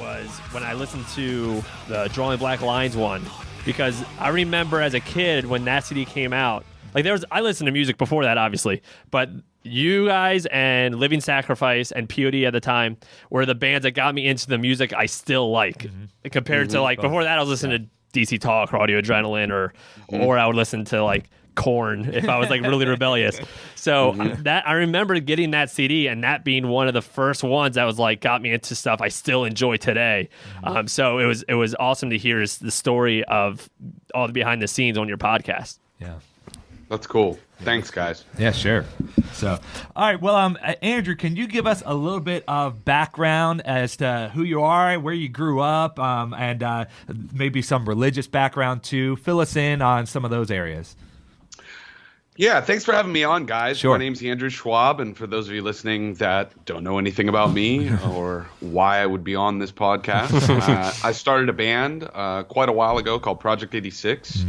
was when I listened to the Drawing Black Lines one, because I remember as a kid when that CD came out, like I listened to music before that, obviously, but you guys and Living Sacrifice and POD at the time were the bands that got me into the music I still like, compared to like before that I was listening to DC Talk or Audio Adrenaline or I would listen to like Korn if I was like really rebellious. So that I remember getting that CD and that being one of the first ones that was like got me into stuff I still enjoy today. So it was awesome to hear the story of all the behind the scenes on your podcast. Yeah. That's cool. Thanks, guys. Yeah, sure. So, all right. Well, Andrew, can you give us a little bit of background as to who you are, where you grew up, and maybe some religious background too? Fill us in on some of those areas. Yeah, thanks for having me on, guys. Sure. My name's Andrew Schwab, and for those of you listening that don't know anything about me or why I would be on this podcast, I started a band quite a while ago called Project 86.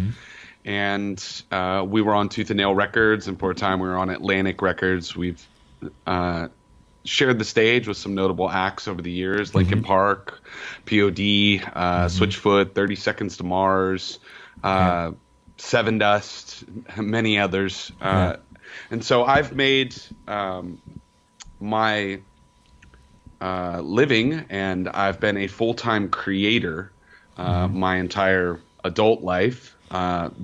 And we were on Tooth and Nail Records, and for a time we were on Atlantic Records. We've shared the stage with some notable acts over the years, Linkin Park, POD, Switchfoot, 30 Seconds to Mars, Seven Dust, many others. And so I've made my living, and I've been a full-time creator my entire adult life.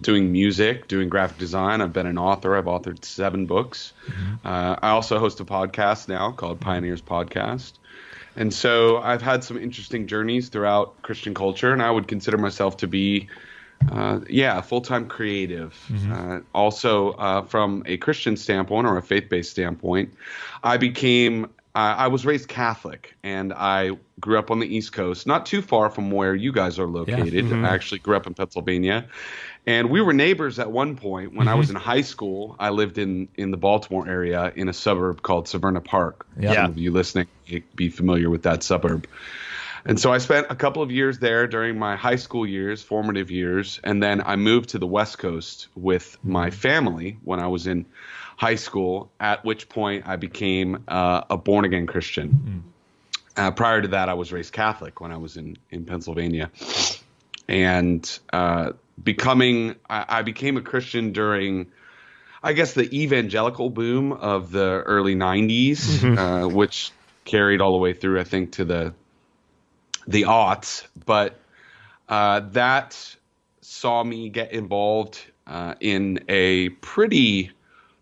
Doing music, doing graphic design. I've been an author. I've authored 7 books. I also host a podcast now called Pioneers Podcast. And so I've had some interesting journeys throughout Christian culture, and I would consider myself to be, a full-time creative. Also, from a Christian standpoint or a faith-based standpoint, I was raised Catholic, and I grew up on the East Coast, not too far from where you guys are located. I actually grew up in Pennsylvania, and we were neighbors at one point. When I was in high school, I lived in the Baltimore area in a suburb called Severna Park. Some of you listening may be familiar with that suburb. And so I spent a couple of years there during my high school years, formative years, and then I moved to the West Coast with my family when I was in high school, at which point I became a born-again Christian. Prior to that, I was raised Catholic when I was in Pennsylvania. And I became a Christian during, I guess, the evangelical boom of the early 90s, which carried all the way through, I think, to the aughts. But that saw me get involved in a pretty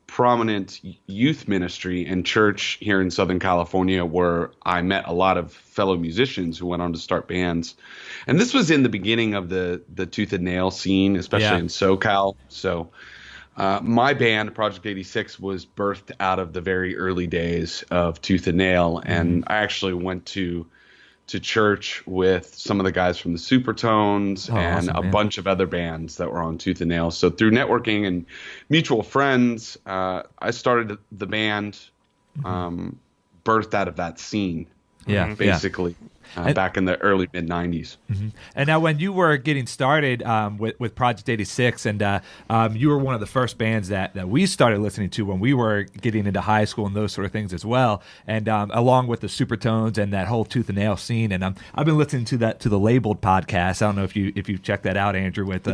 prominent youth ministry and church here in Southern California, where I met a lot of fellow musicians who went on to start bands. And this was in the beginning of the Tooth and Nail scene, especially in SoCal. So my band, Project 86, was birthed out of the very early days of Tooth and Nail. And I actually went to church with some of the guys from the Supertones and a bunch of other bands that were on Tooth and Nail. So through networking and mutual friends, I started the band, birthed out of that scene, basically. Back in the early mid-90s. And now when you were getting started with Project 86, and you were one of the first bands that we started listening to when we were getting into high school and those sort of things as well, and along with the Supertones and that whole Tooth and Nail scene. And I've been listening to the Labeled podcast. I don't know if you've checked that out, Andrew, with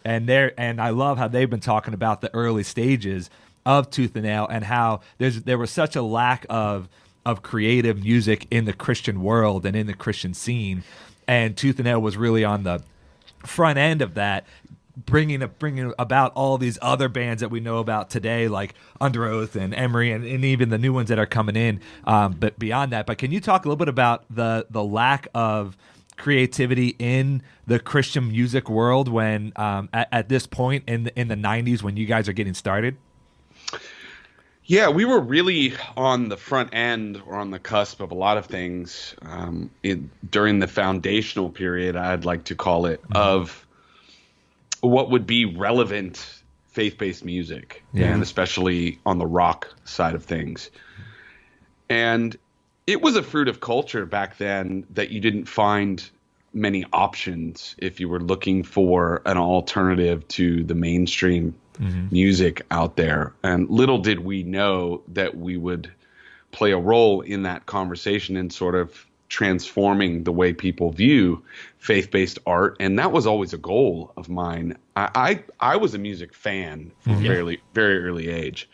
and I love how they've been talking about the early stages of Tooth and Nail and how there was such a lack of creative music in the Christian world and in the Christian scene, and Tooth and Nail was really on the front end of that, bringing about all these other bands that we know about today, like Under Oath and Emery, and even the new ones that are coming in. But beyond that, but can you talk a little bit about the lack of creativity in the Christian music world when at this point in the 90s when you guys are getting started? Yeah, we were really on the front end or on the cusp of a lot of things during the foundational period, I'd like to call it, of what would be relevant faith-based music, and especially on the rock side of things. And it was a fruit of culture back then that you didn't find many options if you were looking for an alternative to the mainstream music out there. And little did we know that we would play a role in that conversation and sort of transforming the way people view faith-based art, and that was always a goal of mine. I was a music fan from a very early age.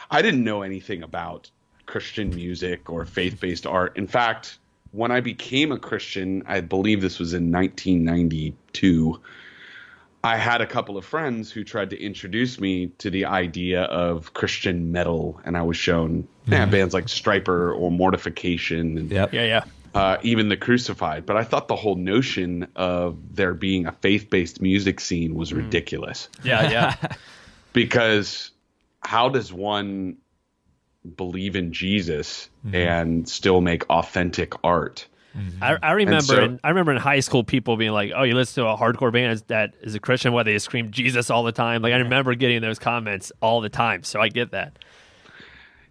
I didn't know anything about Christian music or faith-based art. In fact, when I became a Christian, I believe this was in 1992, I had a couple of friends who tried to introduce me to the idea of Christian metal, and I was shown bands like Stryper or Mortification, and even The Crucified. But I thought the whole notion of there being a faith-based music scene was ridiculous. Because how does one believe in Jesus and still authentic authentic art? I remember in high school people being like, "Oh, you listen to a hardcore band that is a Christian, where they scream Jesus all the time." Like I remember getting those comments all the time, so I get that.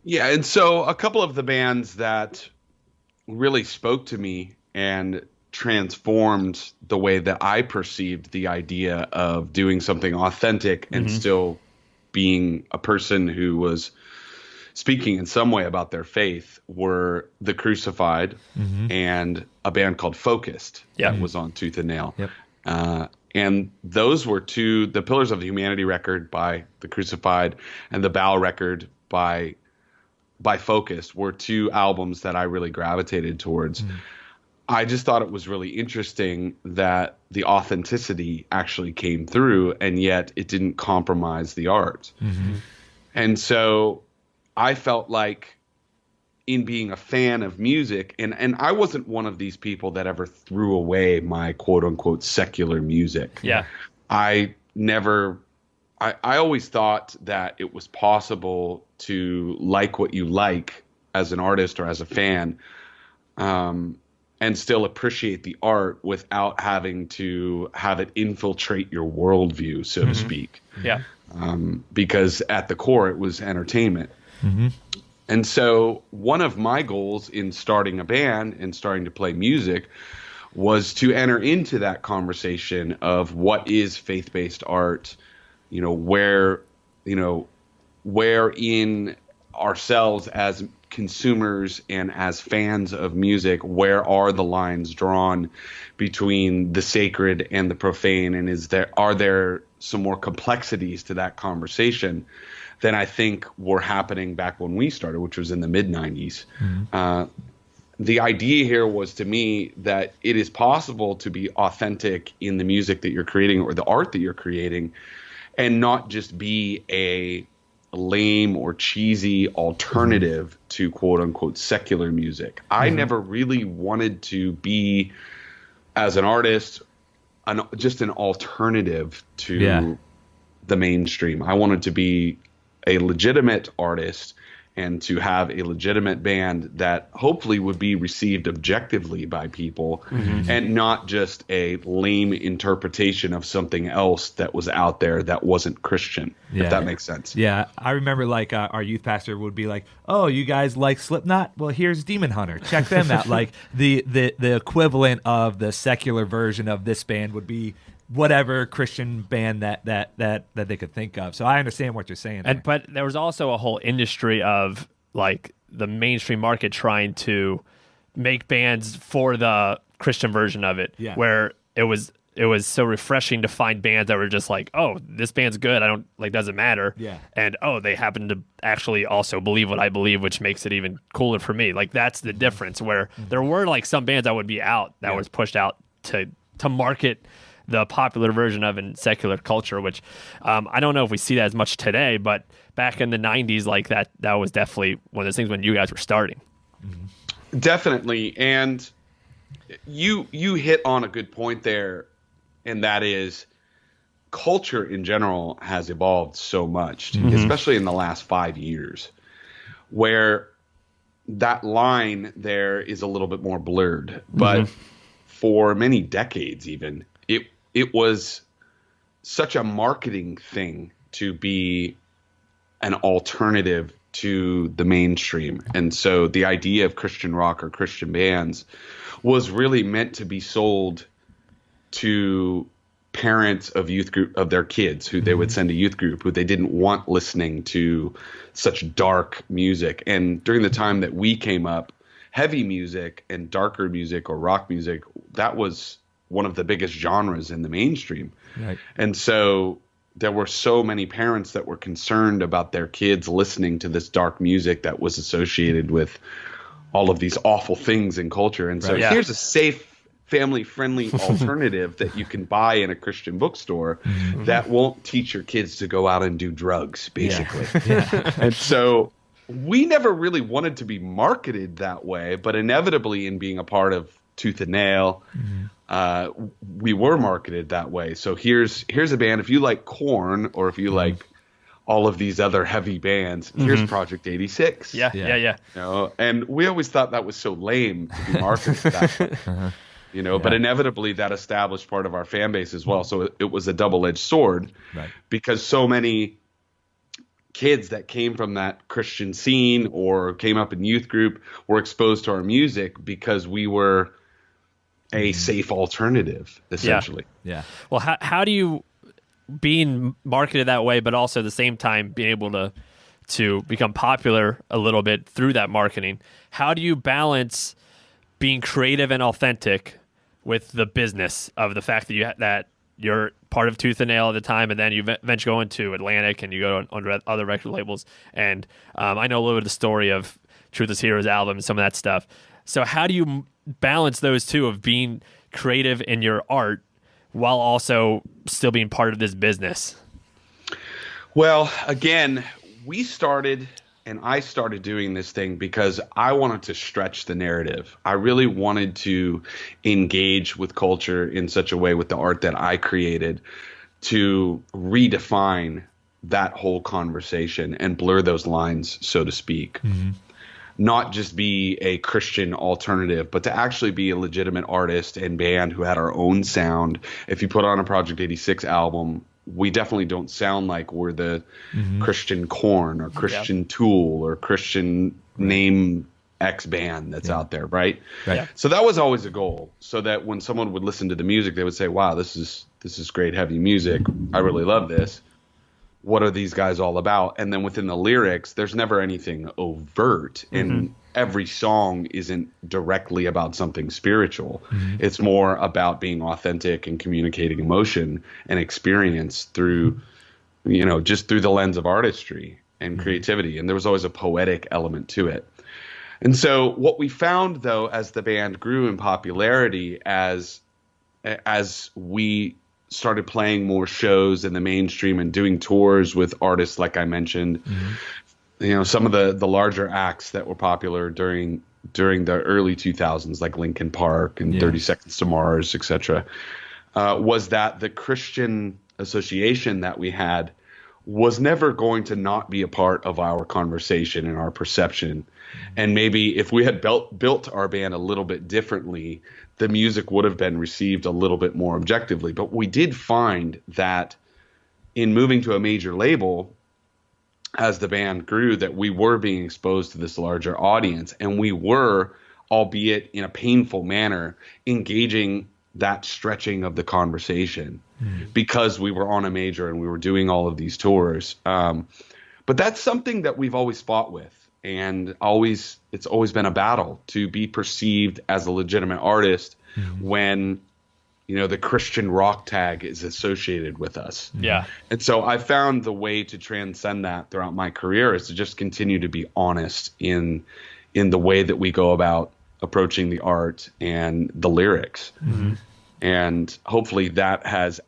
Yeah, and so a couple of the bands that really spoke to me and transformed the way that I perceived the idea of doing something authentic and still being a person who was speaking in some way about their faith were The Crucified and a band called Focused that was on Tooth and Nail. And those were the Pillars of the Humanity record by The Crucified and the Bow record by Focused were two albums that I really gravitated towards. I just thought it was really interesting that the authenticity actually came through, and yet it didn't compromise the art. And so I felt like in being a fan of music, and I wasn't one of these people that ever threw away my quote unquote secular music. I always thought that it was possible to like what you like as an artist or as a fan, and still appreciate the art without having to have it infiltrate your worldview, so to speak. Because at the core, it was entertainment. And so one of my goals in starting a band and starting to play music was to enter into that conversation of what is faith-based art, where in ourselves as consumers and as fans of music, where are the lines drawn between the sacred and the profane, and are there some more complexities to that conversation than I think were happening back when we started, which was in the mid-90s. The idea here was, to me, that it is possible to be authentic in the music that you're creating or the art that you're creating, and not just be a lame or cheesy alternative to quote-unquote secular music. I never really wanted to be, as an artist, just an alternative to the mainstream. I wanted to be a legitimate artist and to have a legitimate band that hopefully would be received objectively by people, and not just a lame interpretation of something else that was out there that wasn't Christian, if that makes sense. Yeah, I remember like our youth pastor would be like, "Oh, you guys like Slipknot? Well, here's Demon Hunter. Check them out." Like the equivalent of the secular version of this band would be whatever Christian band that they could think of. So I understand what you're saying. But there was also a whole industry of like the mainstream market trying to make bands for the Christian version of it, where it was so refreshing to find bands that were just like, "Oh, this band's good. Doesn't matter." And they happen to actually also believe what I believe, which makes it even cooler for me. Like that's the difference, where there were like some bands that would be out that was pushed out to market the popular version of in secular culture, which I don't know if we see that as much today, but back in the 90s, like that was definitely one of those things when you guys were starting. Definitely. And you hit on a good point there, and that is culture in general has evolved so much, especially in the last 5 years, where that line there is a little bit more blurred. But for many decades even, it was such a marketing thing to be an alternative to the mainstream. And so the idea of Christian rock or Christian bands was really meant to be sold to parents of youth group of their kids who they would send to youth group, who they didn't want listening to such dark music. And during the time that we came up, heavy music and darker music or rock music, that was one of the biggest genres in the mainstream. Right. And so there were so many parents that were concerned about their kids listening to this dark music that was associated with all of these awful things in culture. And so Right. Yeah. here's a safe, family-friendly alternative that you can buy in a Christian bookstore that won't teach your kids to go out and do drugs, basically. Yeah. And so we never really wanted to be marketed that way, but inevitably in being a part of Tooth and Nail, we were marketed that way. So here's a band. If you like Korn, or if you like all of these other heavy bands, here's Project 86. Yeah. You know, and we always thought that was so lame to be marketed that way. You know, but inevitably that established part of our fan base as well. So it was a double-edged sword, Right. because so many kids that came from that Christian scene or came up in youth group were exposed to our music because we were a safe alternative, essentially. Yeah. Well, how do you, being marketed that way, but also at the same time being able to become popular a little bit through that marketing, how do you balance being creative and authentic with the business of the fact that you're part of Tooth and Nail at the time, and then you eventually go into Atlantic and you go on other record labels? And I know a little bit of the story of Truth is Heroes album and some of that stuff. So how do you balance those two of being creative in your art while also still being part of this business? Well, again, I started doing this thing because I wanted to stretch the narrative. I really wanted to engage with culture in such a way with the art that I created to redefine that whole conversation and blur those lines, so to speak. Not just be a Christian alternative, but to actually be a legitimate artist and band who had our own sound. If you put on a Project 86 album, we definitely don't sound like we're the Christian Korn or Christian Tool or Christian name X band that's out there, right? Right. So that was always a goal, so that when someone would listen to the music, they would say, wow, this is great heavy music. I really love this. What are these guys all about? And then within the lyrics, there's never anything overt, and every song isn't directly about something spiritual. It's more about being authentic and communicating emotion and experience through, just through the lens of artistry and creativity. And there was always a poetic element to it. And so what we found, though, as the band grew in popularity, as we started playing more shows in the mainstream and doing tours with artists like I mentioned, some of the larger acts that were popular during the early 2000s, like Linkin Park and 30 Seconds to Mars, etc., was that the Christian association that we had was never going to not be a part of our conversation and our perception. And maybe if we had built our band a little bit differently, the music would have been received a little bit more objectively. But we did find that in moving to a major label, as the band grew, that we were being exposed to this larger audience, and we were, albeit in a painful manner, engaging that stretching of the conversation because we were on a major and we were doing all of these tours. But that's something that we've always fought with. And it's always been a battle to be perceived as a legitimate artist when, the Christian rock tag is associated with us. Yeah. And so I found the way to transcend that throughout my career is to just continue to be honest in the way that we go about approaching the art and the lyrics. And hopefully that has,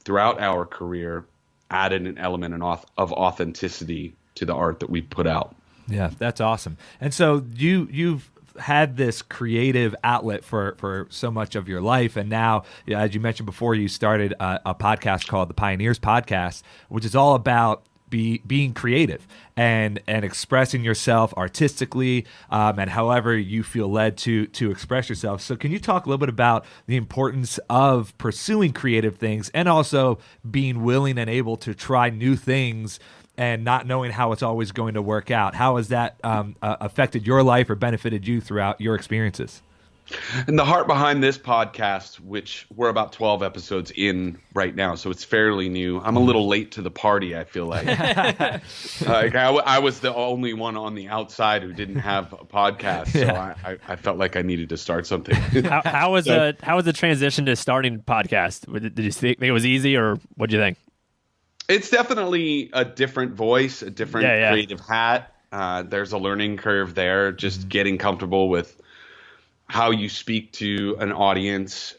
throughout our career, added an element of authenticity to the art that we put out. Yeah, that's awesome. And so you've had this creative outlet for so much of your life, and now, as you mentioned before, you started a podcast called the Pioneers Podcast, which is all about being creative and expressing yourself artistically, and however you feel led to express yourself. So can you talk a little bit about the importance of pursuing creative things and also being willing and able to try new things and not knowing how it's always going to work out? How has that affected your life or benefited you throughout your experiences? And the heart behind this podcast, which we're about 12 episodes in right now, so it's fairly new. I'm a little late to the party, I feel like. I was the only one on the outside who didn't have a podcast, so I felt like I needed to start something. How was the transition to starting a podcast? Did you think it was easy, or what do you think? It's definitely a different voice, a different creative hat. There's a learning curve there, just getting comfortable with how you speak to an audience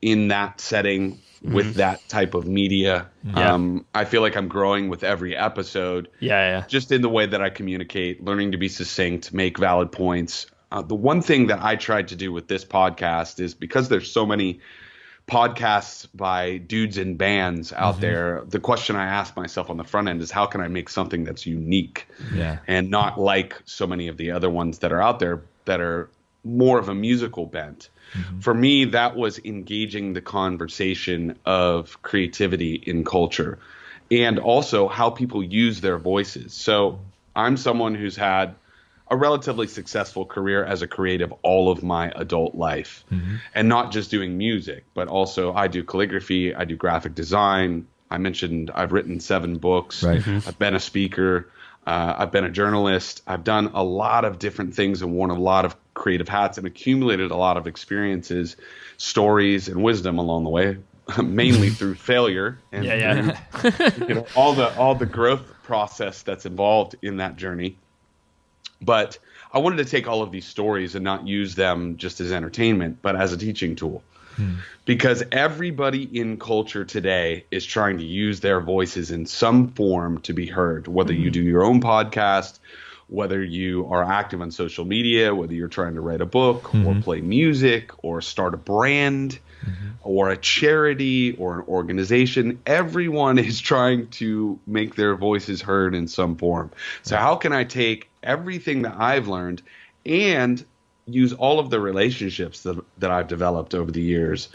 in that setting with that type of media. I feel like I'm growing with every episode. Just in the way that I communicate, learning to be succinct, make valid points. The one thing that I tried to do with this podcast is, because there's so many podcasts by dudes in bands out there, the question I ask myself on the front end is, how can I make something that's unique and not like so many of the other ones that are out there that are more of a musical bent? For me, that was engaging the conversation of creativity in culture and also how people use their voices. So I'm someone who's had a relatively successful career as a creative all of my adult life, and not just doing music, but also I do calligraphy, I do graphic design. I mentioned I've written 7 books. I've been a speaker. I've been a journalist. I've done a lot of different things and worn a lot of creative hats and accumulated a lot of experiences, stories, and wisdom along the way, mainly through failure and through, all the growth process that's involved in that journey. But I wanted to take all of these stories and not use them just as entertainment, but as a teaching tool. Because everybody in culture today is trying to use their voices in some form to be heard, whether you do your own podcast, whether you are active on social media, whether you're trying to write a book or play music or start a brand or a charity or an organization. Everyone is trying to make their voices heard in some form. So how can I take everything that I've learned and use all of the relationships that I've developed over the years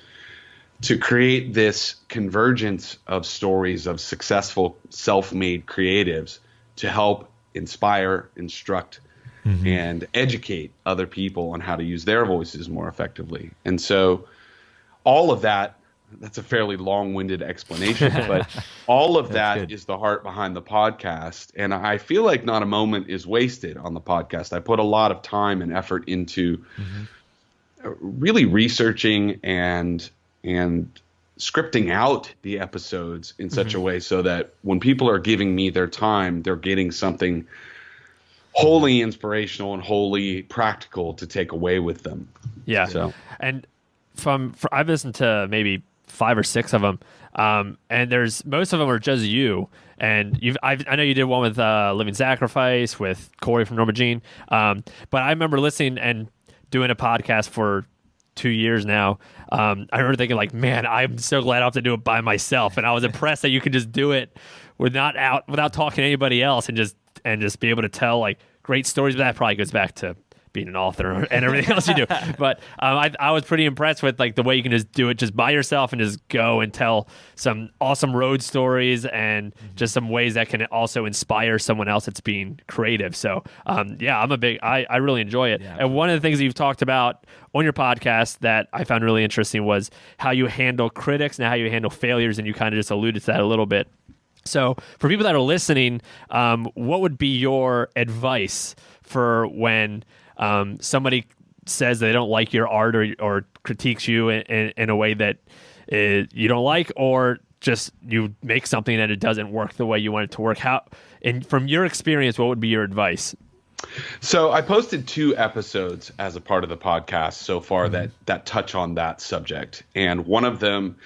to create this convergence of stories of successful self-made creatives to help inspire, instruct, and educate other people on how to use their voices more effectively. And so all of that's a fairly long-winded explanation, but all of that is the heart behind the podcast. And I feel like not a moment is wasted on the podcast. I put a lot of time and effort into really researching and scripting out the episodes in such a way so that when people are giving me their time, they're getting something wholly inspirational and wholly practical to take away with them. So, and I've listened to maybe 5 or 6 of them, and most of them are just you. And I know you did one with Living Sacrifice with Corey from Norma Jean, but I remember listening and doing a podcast for 2 years now. I remember thinking, like, man, I'm so glad I don't have to do it by myself. And I was impressed that you could just do it without talking to anybody else and just be able to tell like great stories. But that probably goes back to being an author and everything else you do. But I was pretty impressed with like the way you can just do it just by yourself and just go and tell some awesome road stories and just some ways that can also inspire someone else that's being creative. So I really enjoy it. And one of the things that you've talked about on your podcast that I found really interesting was how you handle critics and how you handle failures. And you kind of just alluded to that a little bit. So for people that are listening, what would be your advice for when somebody says they don't like your art or critiques you in a way that you don't like, or just you make something that it doesn't work the way you want it to work? And from your experience, what would be your advice? So I posted 2 episodes as a part of the podcast so far that touch on that subject. And one of them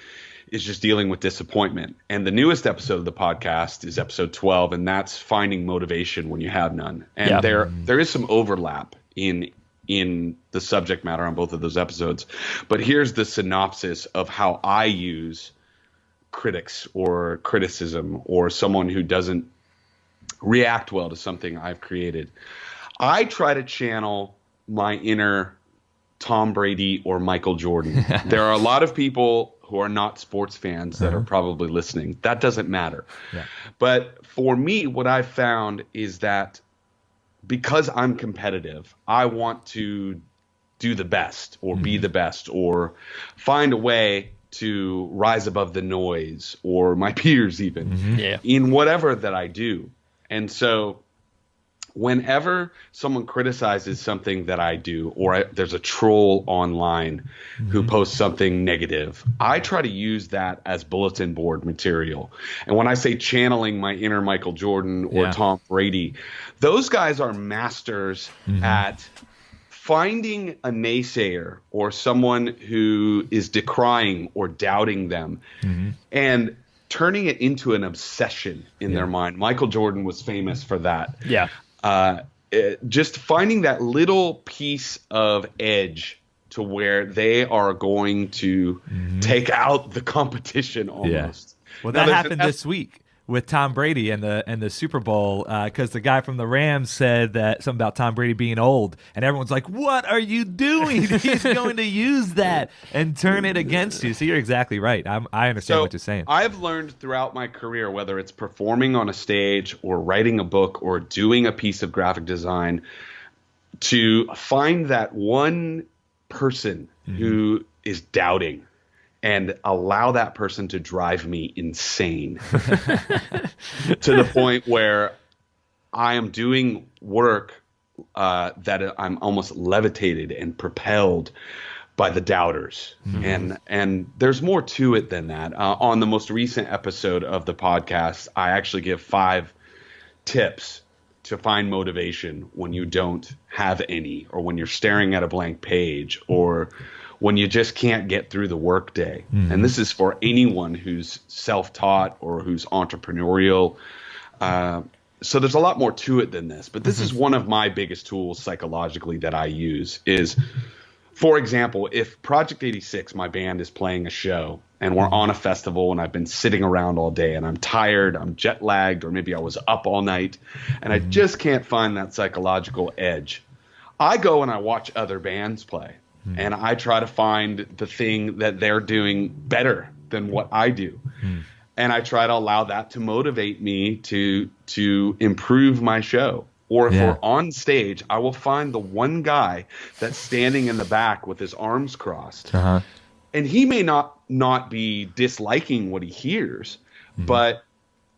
is just dealing with disappointment. And the newest episode of the podcast is episode 12, and that's finding motivation when you have none. And there is some overlap in the subject matter on both of those episodes. But here's the synopsis of how I use critics or criticism or someone who doesn't react well to something I've created. I try to channel my inner Tom Brady or Michael Jordan. There are a lot of people who are not sports fans that are probably listening. That doesn't matter. But for me, what I've found is that because I'm competitive, I want to do the best or be the best or find a way to rise above the noise or my peers even in whatever that I do. And so whenever someone criticizes something that I do, or there's a troll online who posts something negative, I try to use that as bulletin board material. And when I say channeling my inner Michael Jordan or Tom Brady, those guys are masters at finding a naysayer or someone who is decrying or doubting them and turning it into an obsession in their mind. Michael Jordan was famous for that. Yeah. Just finding that little piece of edge to where they are going to take out the competition almost. Well, that happened this week with Tom Brady and the Super Bowl, because the guy from the Rams said that something about Tom Brady being old, and everyone's like, "What are you doing? He's going to use that and turn it against you." So you're exactly right. I understand what you're saying. I've learned throughout my career, whether it's performing on a stage or writing a book or doing a piece of graphic design, to find that one person who is doubting and allow that person to drive me insane to the point where I am doing work that I'm almost levitated and propelled by the doubters. And there's more to it than that. On the most recent episode of the podcast, I actually give 5 tips to find motivation when you don't have any, or when you're staring at a blank page, or when you just can't get through the workday. And this is for anyone who's self-taught or who's entrepreneurial. So there's a lot more to it than this. But this is one of my biggest tools psychologically that I use is, for example, if Project 86, my band, is playing a show and we're on a festival and I've been sitting around all day and I'm tired, I'm jet lagged, or maybe I was up all night and I just can't find that psychological edge, I go and I watch other bands play. And I try to find the thing that they're doing better than what I do. And I try to allow that to motivate me to improve my show. Or if we're on stage, I will find the one guy that's standing in the back with his arms crossed. And he may not be disliking what he hears, but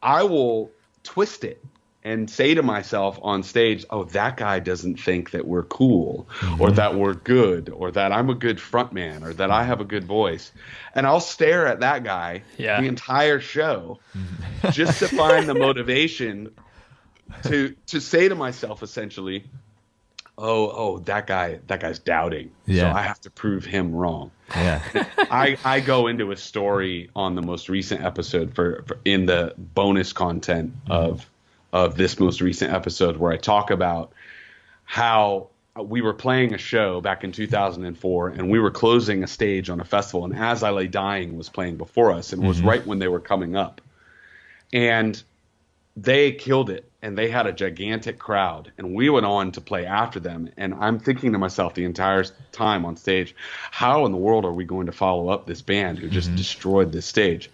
I will twist it and say to myself on stage, oh, that guy doesn't think that we're cool, or that we're good, or that I'm a good frontman, or that I have a good voice. And I'll stare at that guy the entire show just to find the motivation to say to myself, essentially, oh, that guy's doubting. So I have to prove him wrong. I go into a story on the most recent episode for in the bonus content of this most recent episode, where I talk about how we were playing a show back in 2004 and we were closing a stage on a festival, and As I Lay Dying was playing before us, and it was right when they were coming up, and they killed it and they had a gigantic crowd, and we went on to play after them. And I'm thinking to myself the entire time on stage, how in the world are we going to follow up this band who just destroyed this stage?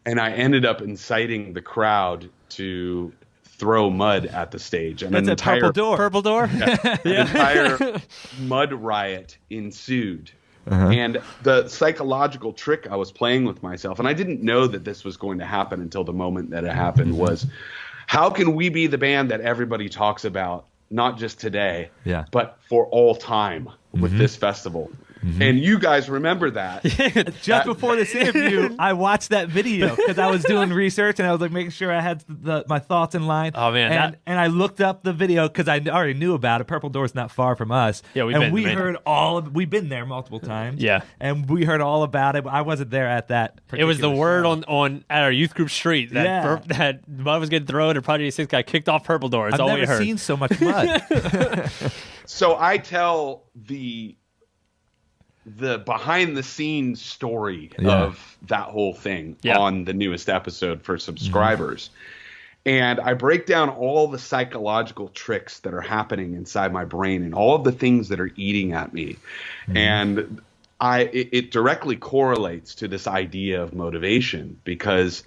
And I ended up inciting the crowd to throw mud at the stage, and That's an a entire purple door. an entire mud riot ensued. And the psychological trick I was playing with myself, and I didn't know that this was going to happen until the moment that it happened, was how can we be the band that everybody talks about, not just today, but for all time with this festival? And you guys remember that. Just before this interview, I watched that video because I was doing research and I was like making sure I had my thoughts in line. Oh man! And I looked up the video because I already knew about it. Purple Door's not far from us. Yeah, we've been there multiple times. Yeah, and we heard all about it. But I wasn't there at that. It was the word show. on at our youth group street that that mud was getting thrown, and Project 86 got kicked off Purple Door. That's all we heard. I've never seen so much mud. So I tell the behind the scenes story of that whole thing on the newest episode for subscribers. And I break down all the psychological tricks that are happening inside my brain and all of the things that are eating at me. And it directly correlates to this idea of motivation, because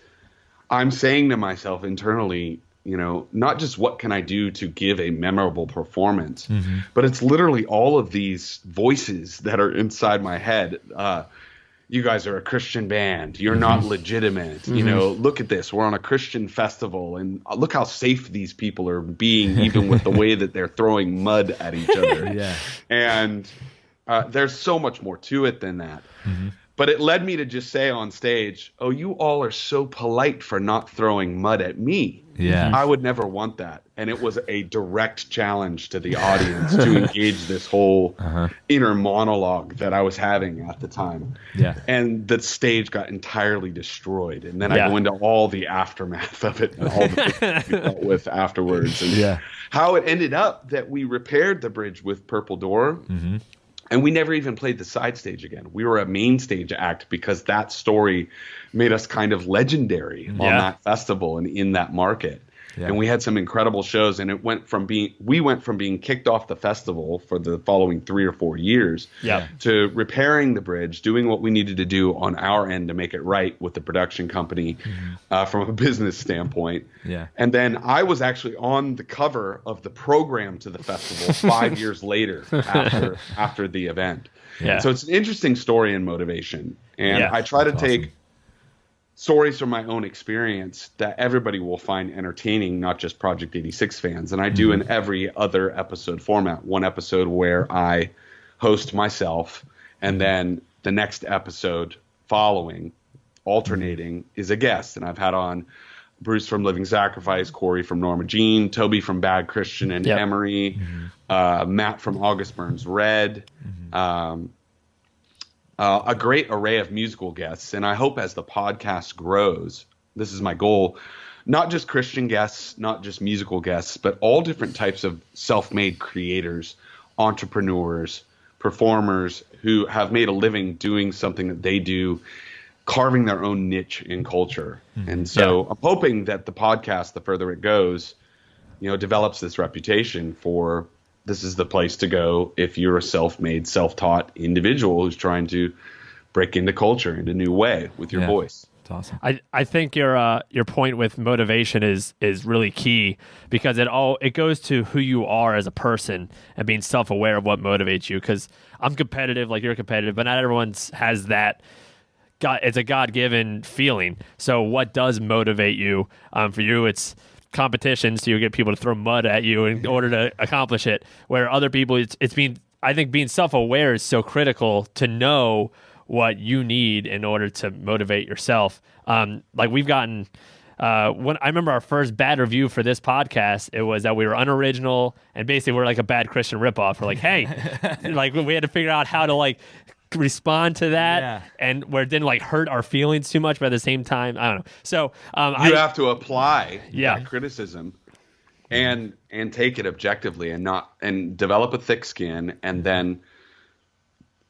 I'm saying to myself internally, not just what can I do to give a memorable performance, but it's literally all of these voices that are inside my head. You guys are a Christian band. You're not legitimate. Look at this. We're on a Christian festival, and look how safe these people are being, even with the way that they're throwing mud at each other. Yeah. And there's so much more to it than that. But it led me to just say on stage, oh, you all are so polite for not throwing mud at me. Yeah. I would never want that. And it was a direct challenge to the audience to engage this whole inner monologue that I was having at the time. Yeah. And the stage got entirely destroyed. And then I go into all the aftermath of it and all the things we dealt with afterwards. And how it ended up that we repaired the bridge with Purple Door. And we never even played the side stage again. We were a main stage act because that story made us kind of legendary on that festival and in that market. Yeah. And we had some incredible shows, and we went from being kicked off the festival for the following 3 or 4 years to repairing the bridge, doing what we needed to do on our end to make it right with the production company from a business standpoint. Yeah. And then I was actually on the cover of the program to the festival 5 years later after the event. Yeah. So it's an interesting story in motivation. And I try to take stories from my own experience that everybody will find entertaining, not just Project 86 fans. And I do in every other episode format. One episode where I host myself, and then the next episode following, alternating, is a guest. And I've had on Bruce from Living Sacrifice, Corey from Norma Jean, Toby from Bad Christian and Emery, Matt from August Burns Red, a great array of musical guests. And I hope as the podcast grows, this is my goal, not just Christian guests, not just musical guests, but all different types of self-made creators, entrepreneurs, performers who have made a living doing something that they do, carving their own niche in culture. And so I'm hoping that the podcast, the further it goes, develops this reputation for this is the place to go if you're a self-made, self-taught individual who's trying to break into culture in a new way with your voice. That's awesome. I think your point with motivation is really key, because it goes to who you are as a person and being self-aware of what motivates you. Because I'm competitive, like you're competitive, but not everyone has that. It's a God-given feeling. So what does motivate you? For you, it's competition, so you get people to throw mud at you in order to accomplish it. Where other people, I think being self-aware is so critical to know what you need in order to motivate yourself. Like we've gotten, when I remember our first bad review for this podcast, it was that we were unoriginal and basically we're like a bad Christian ripoff. We're like, hey, like we had to figure out how to like respond to that and where it didn't like hurt our feelings too much, but at the same time, I don't know. So you have to apply that criticism and take it objectively and develop a thick skin. And then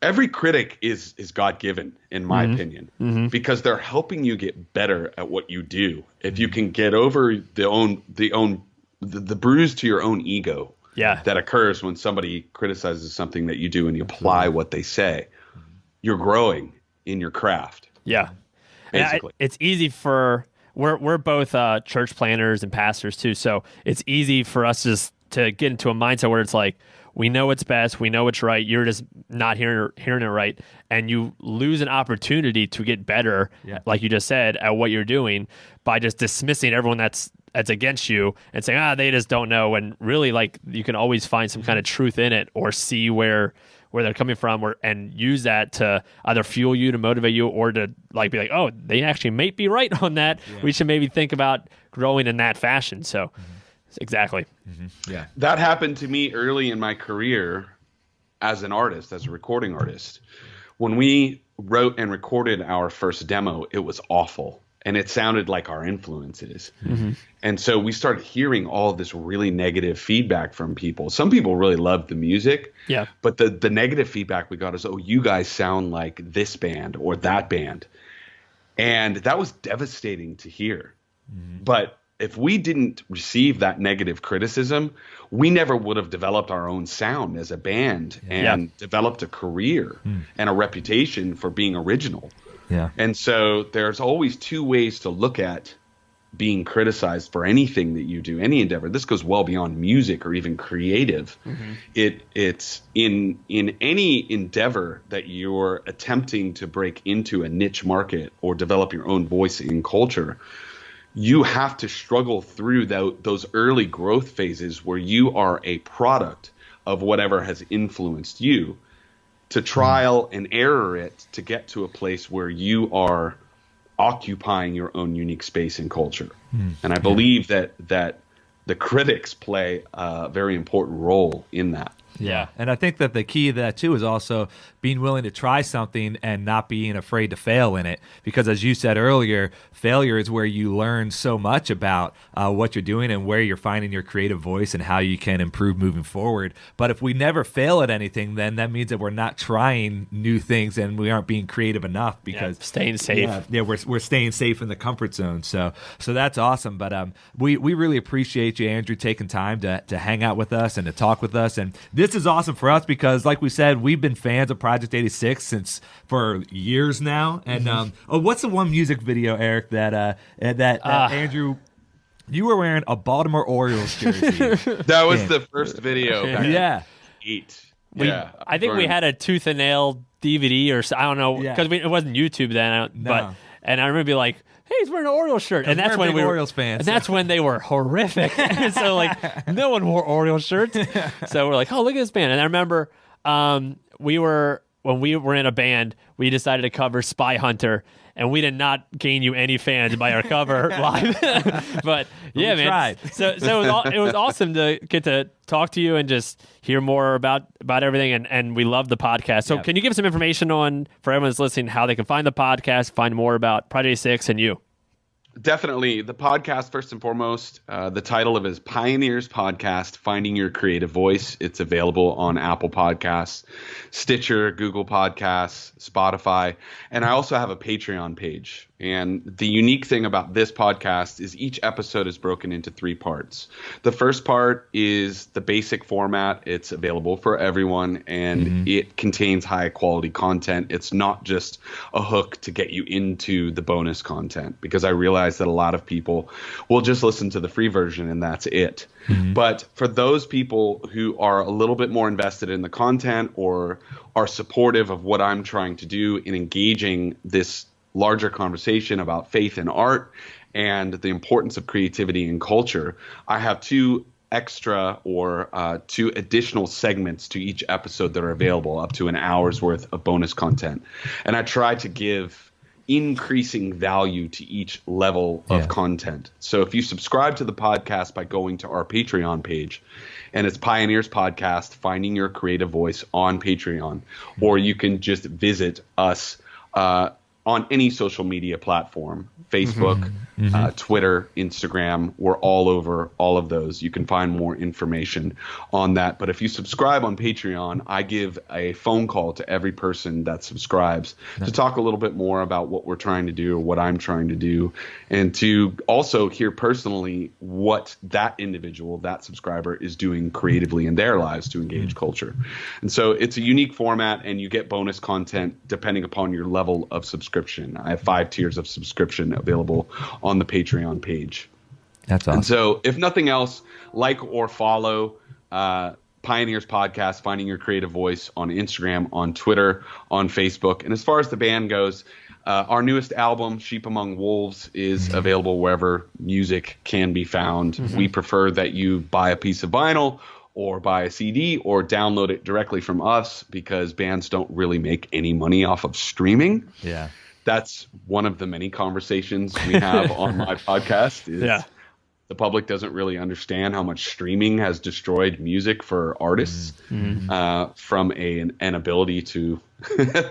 every critic is God-given, in my opinion, because they're helping you get better at what you do. If you can get over the bruise to your own ego that occurs when somebody criticizes something that you do and you apply what they say, you're growing in your craft. Yeah. Basically. It's easy we're both church planners and pastors too. So it's easy for us just to get into a mindset where it's like, we know what's best, we know what's right, you're just not hearing it right. And you lose an opportunity to get better, like you just said, at what you're doing by just dismissing everyone that's against you and saying, they just don't know. And really, like, you can always find some kind of truth in it or see where they're coming from, and use that to either fuel you, to motivate you, or to like be like, oh, they actually might be right on that. We should maybe think about growing in that fashion. So exactly. Yeah. That happened to me early in my career as an artist, as a recording artist. When we wrote and recorded our first demo, it was awful. And it sounded like our influences. And so we started hearing all this really negative feedback from people. Some people really loved the music. Yeah. But the negative feedback we got is, oh, you guys sound like this band or that band. And that was devastating to hear. But if we didn't receive that negative criticism, we never would have developed our own sound as a band and developed a career and a reputation for being original. Yeah. And so there's always two ways to look at being criticized for anything that you do, any endeavor. This goes well beyond music or even creative. It's in any endeavor that you're attempting to break into a niche market or develop your own voice in culture. You have to struggle through those early growth phases where you are a product of whatever has influenced you, to trial and error it to get to a place where you are occupying your own unique space in culture. And I believe that the critics play a very important role in that. Yeah. And I think that the key to that too is also being willing to try something and not being afraid to fail in it. Because as you said earlier, failure is where you learn so much about what you're doing and where you're finding your creative voice and how you can improve moving forward. But if we never fail at anything, then that means that we're not trying new things and we aren't being creative enough, because staying safe. We're staying safe in the comfort zone. So that's awesome. But we really appreciate you, Andrew, taking time to hang out with us and to talk with us. And this is awesome for us because, like we said, we've been fans of Project 86 for years now. And what's the one music video, Eric, that Andrew, you were wearing a Baltimore Orioles jersey? That was the first video. Back in 2008. I think we had a tooth and nail DVD or I don't know, because it wasn't YouTube then. But and I remember being like, hey, he's wearing an Orioles shirt. And that's when we were Orioles fans. And that's when they were horrific. So like no one wore Orioles shirts. So we're like, oh, look at this band. And I remember when we were in a band, we decided to cover Spy Hunter, and we did not gain you any fans by our cover live. But yeah, man. Tried. So it was awesome to get to talk to you and just hear more about everything. And we love the podcast. So can you give some information on, for everyone that's listening, how they can find the podcast, find more about Project 6 and you? Definitely. The podcast, first and foremost, the title of it is Pioneers Podcast, Finding Your Creative Voice. It's available on Apple Podcasts, Stitcher, Google Podcasts, Spotify. And I also have a Patreon page. And the unique thing about this podcast is each episode is broken into 3 parts. The first part is the basic format. It's available for everyone, and it contains high quality content. It's not just a hook to get you into the bonus content, because I realize that a lot of people will just listen to the free version and that's it. But for those people who are a little bit more invested in the content or are supportive of what I'm trying to do in engaging this larger conversation about faith and art and the importance of creativity and culture, I have 2 extra or 2 additional segments to each episode that are available, up to an hour's worth of bonus content. And I try to give increasing value to each level of content. So if you subscribe to the podcast by going to our Patreon page, and it's Pioneers Podcast, Finding Your Creative Voice on Patreon, or you can just visit us on any social media platform, Facebook, Twitter, Instagram. We're all over all of those. You can find more information on that. But if you subscribe on Patreon, I give a phone call to every person that subscribes to talk a little bit more about what we're trying to do or what I'm trying to do, and to also hear personally what that individual, that subscriber, is doing creatively in their lives to engage culture. And so it's a unique format, and you get bonus content depending upon your level of subscription. I have 5 tiers of subscription available on the Patreon page. That's awesome. And so if nothing else, like or follow Pioneers Podcast, Finding Your Creative Voice on Instagram, on Twitter, on Facebook. And as far as the band goes, our newest album, Sheep Among Wolves, is available wherever music can be found. We prefer that you buy a piece of vinyl or buy a CD or download it directly from us, because bands don't really make any money off of streaming. Yeah. That's one of the many conversations we have on my podcast is the public doesn't really understand how much streaming has destroyed music for artists, from an ability to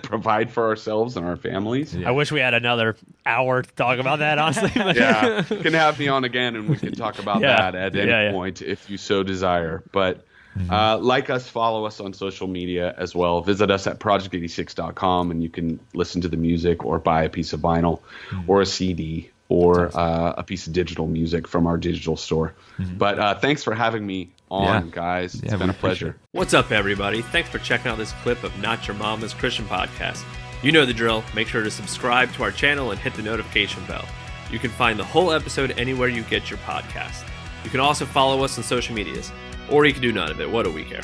provide for ourselves and our families. I wish we had another hour to talk about that, honestly. You can have me on again and we can talk about that at any point if you so desire. But like us, follow us on social media as well. Visit us at project86.com, and you can listen to the music or buy a piece of vinyl or a CD or a piece of digital music from our digital store. But thanks for having me on, guys. It's been a pleasure. What's up, everybody? Thanks for checking out this clip of Not Your Mama's Christian Podcast. You know the drill. Make sure to subscribe to our channel and hit the notification bell. You can find the whole episode anywhere you get your podcast. You can also follow us on social medias, or you can do none of it. What do we care?